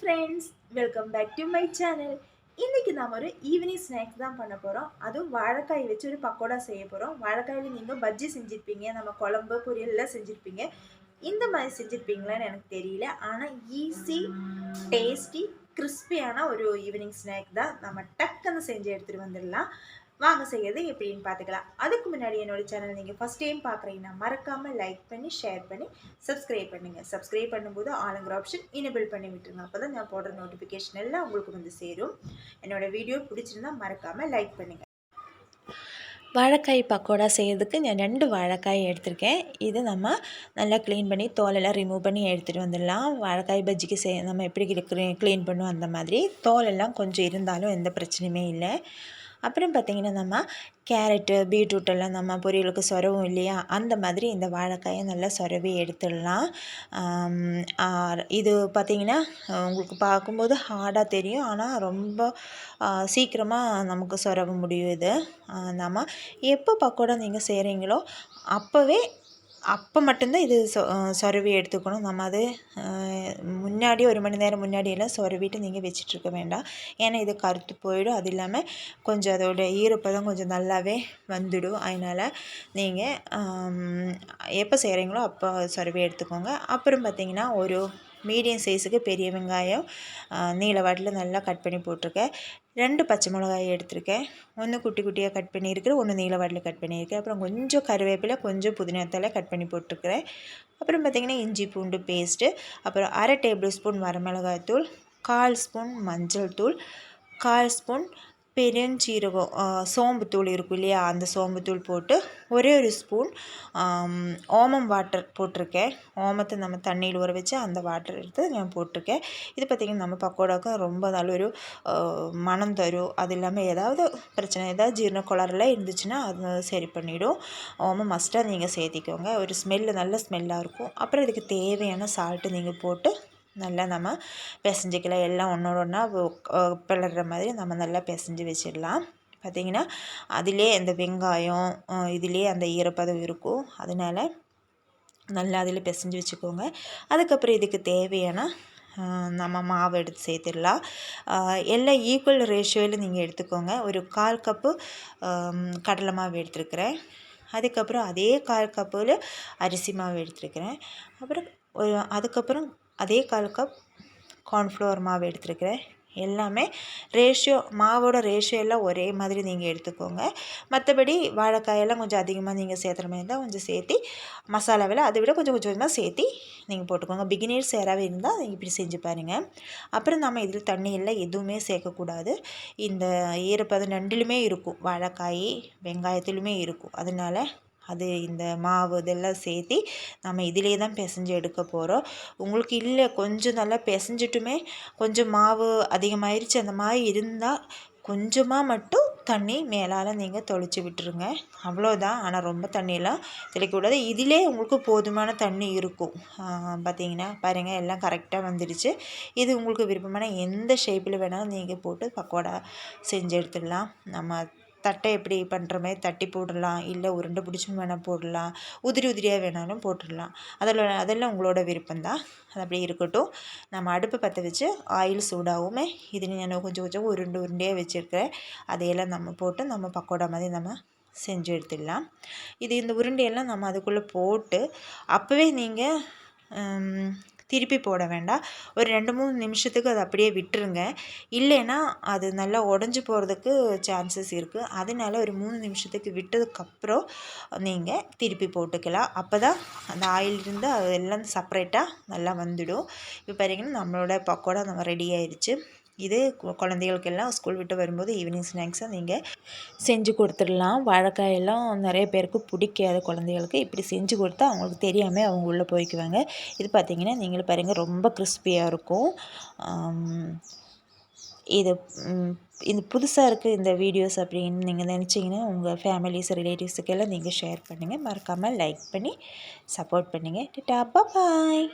friends, welcome back to my channel. இன்னைக்கு நாம ஒரு ஈவினிங் ஸ்நாக்ஸ் தான் பண்ண போறோம். அதுவும் வாழைக்காய் வச்சு ஒரு பக்கோடா செய்ய போறோம். வாழைக்காயில நீங்க பஜ்ஜி செஞ்சிருப்பீங்க, நம்ம குழம்பு பொரியல் எல்லாம் செஞ்சிருப்பீங்க. இந்த மாதிரி செஞ்சிருப்பீங்களான்னு எனக்கு தெரியல. ஆனா ஈஸி, டேஸ்டி, கிறிஸ்பியான ஒரு ஈவினிங் ஸ்நாக் தான். நம்ம டக்குன்னு செஞ்சு எடுத்துட்டு வந்துடலாம். வாங்க செய்யறது எப்படின்னு பார்த்துக்கலாம். அதுக்கு முன்னாடி என்னோட சேனல் நீங்கள் ஃபஸ்ட் டைம் பார்க்குறீங்கன்னா மறக்காமல் லைக் பண்ணி ஷேர் பண்ணி சப்ஸ்கிரைப் பண்ணுங்கள். சப்ஸ்கிரைப் பண்ணும்போது ஆளுங்கிற ஆப்ஷன் எனேபிள் பண்ணி விட்டுருங்க. அப்போ தான் நான் போடுற நோட்டிஃபிகேஷன் எல்லாம் உங்களுக்கு வந்து சேரும். என்னோடய வீடியோ பிடிச்சிருந்தா மறக்காமல் லைக் பண்ணுங்கள். வாழைக்காய் பக்கோடா செய்கிறதுக்கு நான் 2 வாழைக்காய் எடுத்திருக்கேன். இது நம்ம நல்லா க்ளீன் பண்ணி தோலெல்லாம் ரிமூவ் பண்ணி எடுத்துகிட்டு வந்துடலாம். வாழைக்காய் பஜ்ஜிக்கு நம்ம எப்படி க்ளீன் பண்ணுவோம் அந்த மாதிரி தோலெல்லாம் கொஞ்சம் இருந்தாலும் எந்த பிரச்சனையுமே இல்லை. அப்புறம் பார்த்திங்கன்னா நம்ம கேரட்டு பீட்ரூட்டெல்லாம் நம்ம பொரியலுக்கு சொரவும் இல்லையா, அந்த மாதிரி இந்த வாழைக்காயை நல்லா சொரவி எடுத்துடலாம். இது பார்த்திங்கன்னா உங்களுக்கு பார்க்கும்போது ஹார்டாக தெரியும், ஆனால் ரொம்ப சீக்கிரமாக நமக்கு சொரவ முடியும். இது நம்ம எப்போ பக்கோடா நீங்கள் செய்கிறீங்களோ அப்போ மட்டும்தான் இது சொரவி எடுத்துக்கணும். நம்ம அது முன்னாடி 1 மணி நேரம் முன்னாடியெல்லாம் சொரவிட்டு நீங்கள் வச்சிட்ருக்க வேண்டாம். ஏன்னா இது கருத்து போயிடும். அது இல்லாமல் கொஞ்சம் அதோட ஈரப்பதம் கொஞ்சம் நல்லாவே வந்துடும். அதனால் நீங்கள் எப்போ செய்கிறீங்களோ அப்போ சொரவி எடுத்துக்கோங்க. அப்புறம் பார்த்திங்கன்னா ஒரு மீடியம் சைஸுக்கு பெரிய வெங்காயம் நீல வாட்டில் நல்லா கட் பண்ணி போட்டிருக்கேன். 2 பச்சை மிளகாய் எடுத்திருக்கேன். 1 குட்டி குட்டியாக கட் பண்ணியிருக்கிறேன், 1 நீல வாட்டில் கட் பண்ணியிருக்கேன். அப்புறம் கொஞ்சம் கருவேப்பிலை, கொஞ்சம் புதினா தழை கட் பண்ணி போட்டிருக்கிறேன். அப்புறம் பார்த்திங்கன்னா இஞ்சி பூண்டு பேஸ்ட்டு, அப்புறம் 1/2 டேபிள் ஸ்பூன் வரமிளகாய் தூள், 1/4 ஸ்பூன் மஞ்சள் தூள், 1/4 ஸ்பூன் பெருஞ்சீரகம் சோம்புத்தூள் இருக்கும் இல்லையா, அந்த சோம்புத்தூள் போட்டு ஒரே ஒரு ஸ்பூன் ஓமம் வாட்டர் போட்டிருக்கேன். ஓமத்தை நம்ம தண்ணியில் ஊற வச்சு அந்த வாட்டர் எடுத்து நான் போட்டிருக்கேன். இது பார்த்திங்கன்னா நம்ம பக்கோடாவுக்கு ரொம்ப நல்லொரு மனம் தரும். அது இல்லாமல் ஏதாவது பிரச்சனை, ஏதாவது ஜீரண கோளாறுலாம் இருந்துச்சுன்னா அது சரி பண்ணிவிடும். ஓமம் மஸ்ட்டாக நீங்கள் சேர்த்திக்கோங்க. ஒரு நல்ல ஸ்மெல்லாக இருக்கும். அப்புறம் இதுக்கு தேவையான சால்ட்டு நீங்கள் போட்டு நல்லா நம்ம பிசைஞ்சிக்கலாம். எல்லாம் ஒன்றோட ஒன்றா பிளற மாதிரி நம்ம நல்லா பிசைஞ்சு வச்சிடலாம். பார்த்திங்கன்னா அதிலே அந்த வெங்காயம் இதிலே அந்த ஈரப்பதம் இருக்கும். அதனால் நல்லா அதில் பிசைஞ்சு வச்சுக்கோங்க. அதுக்கப்புறம் இதுக்கு தேவையான நம்ம மாவு எடுத்து சேர்த்துடலாம். எல்லாம் ஈக்குவல் ரேஷியோவில் நீங்கள் எடுத்துக்கோங்க. ஒரு 1/4 கப்பு கடலை மாவு எடுத்துருக்கிறேன். அதுக்கப்புறம் அதே 1/4 கப்பில் அரிசி மாவு எடுத்துருக்கிறேன். அதுக்கப்புறம் அதே 1/4 கப் cornflour மாவு எடுத்துருக்கிறேன். எல்லாமே மாவோட ரேஷியோ எல்லாம் ஒரே மாதிரி நீங்கள் எடுத்துக்கோங்க. மற்றபடி வாழைக்காயெல்லாம் கொஞ்சம் அதிகமாக நீங்கள் சேர்த்துற மாதிரி இருந்தால் கொஞ்சம் சேர்த்தி மசாலாவில் அதை விட கொஞ்சம் கொஞ்சமாக சேர்த்தி நீங்கள் போட்டுக்கோங்க. பிகினர்ஸ் யாராவது இருந்தால் நீங்கள் இப்படி செஞ்சு பாருங்கள். அப்புறம் நம்ம இதில் தண்ணி எல்லாம் எதுவுமே சேர்க்கக்கூடாது. இந்த ஈரப்பதம் 2லுமே இருக்கும், வாழைக்காய் வெங்காயத்திலுமே இருக்கும். அதனால் அது இந்த மாவு இதெல்லாம் சேர்த்தி நம்ம இதிலே தான் பிசைஞ்சு எடுக்க போகிறோம். உங்களுக்கு இல்லை கொஞ்சம் நல்லா பிசைஞ்சிட்டுமே கொஞ்சம் மாவு அதிகமாகிருச்சு அந்த மாதிரி இருந்தால் கொஞ்சமாக மட்டும் தண்ணி மேலால் நீங்கள் தொளிச்சு விட்டுருங்க, அவ்வளோதான். ஆனால் ரொம்ப தண்ணியெல்லாம் தெளிக்கக்கூடாது. இதிலே உங்களுக்கு போதுமான தண்ணி இருக்கும். பார்த்திங்கன்னா பாருங்கள், எல்லாம் கரெக்டாக வந்துடுச்சு. இது உங்களுக்கு விருப்பமான எந்த ஷேப்பில் வேணாலும் நீங்கள் போட்டு பக்கோடா செஞ்சு எடுத்துடலாம். நம்ம தட்டை எப்படி பண்ணுற மாதிரி தட்டி போடலாம், இல்லை உருண்டை பிடிச்சும் வேணால் போடலாம், உதிரியாக வேணாலும் போட்டுடலாம். அதெல்லாம் உங்களோட விருப்பம்தான். அது அப்படியே இருக்கட்டும். நம்ம அடுப்பை பற்ற வச்சு ஆயில் சூடாகவுமே இதில் நான் கொஞ்சம் உருண்டையாக வச்சுருக்கிறேன். அதையெல்லாம் நம்ம போட்டு நம்ம பக்கோடா மாதிரி நம்ம செஞ்சு எடுத்துடலாம். இந்த உருண்டையெல்லாம் நம்ம அதுக்குள்ளே போட்டு அப்போவே நீங்கள் திருப்பி போட வேண்டாம். ஒரு 2-3 நிமிஷத்துக்கு அதை அப்படியே விட்டுருங்க. இல்லைன்னா அது நல்லா உடஞ்சி போகிறதுக்கு சான்சஸ் இருக்குது. அதனால ஒரு 3 நிமிஷத்துக்கு விட்டதுக்கப்புறம் நீங்கள் திருப்பி போட்டுக்கலாம். அப்போ தான் அந்த ஆயில் இருந்து அதெல்லாம் செப்பரேட்டாக நல்லா வந்துடும். இப்போ பாருங்கன்னா நம்மளோட பக்கோடா நம்ம ரெடி ஆயிடுச்சு. இது குழந்தைகளுக்கெல்லாம் ஸ்கூல் விட்டு வரும்போது ஈவினிங் ஸ்நாக்ஸாக நீங்கள் செஞ்சு கொடுத்துடலாம். வாழைக்காயெல்லாம் நிறைய பேருக்கு பிடிக்காது குழந்தைகளுக்கு. இப்படி செஞ்சு கொடுத்தா அவங்களுக்கு தெரியாமல் அவங்க உள்ளே போய்க்குவாங்க. இது பார்த்திங்கன்னா நீங்களும் பாருங்கள், ரொம்ப கிறிஸ்பியாக இருக்கும். இது புதுசாக இருக்குது இந்த வீடியோஸ் அப்படின்னு நீங்கள் நினச்சிங்கன்னா உங்கள் ஃபேமிலிஸ் ரிலேட்டிவ்ஸுக்கெல்லாம் நீங்கள் ஷேர் பண்ணுங்கள். மறக்காமல் லைக் பண்ணி சப்போர்ட் பண்ணுங்கள். டாடா, பாய்.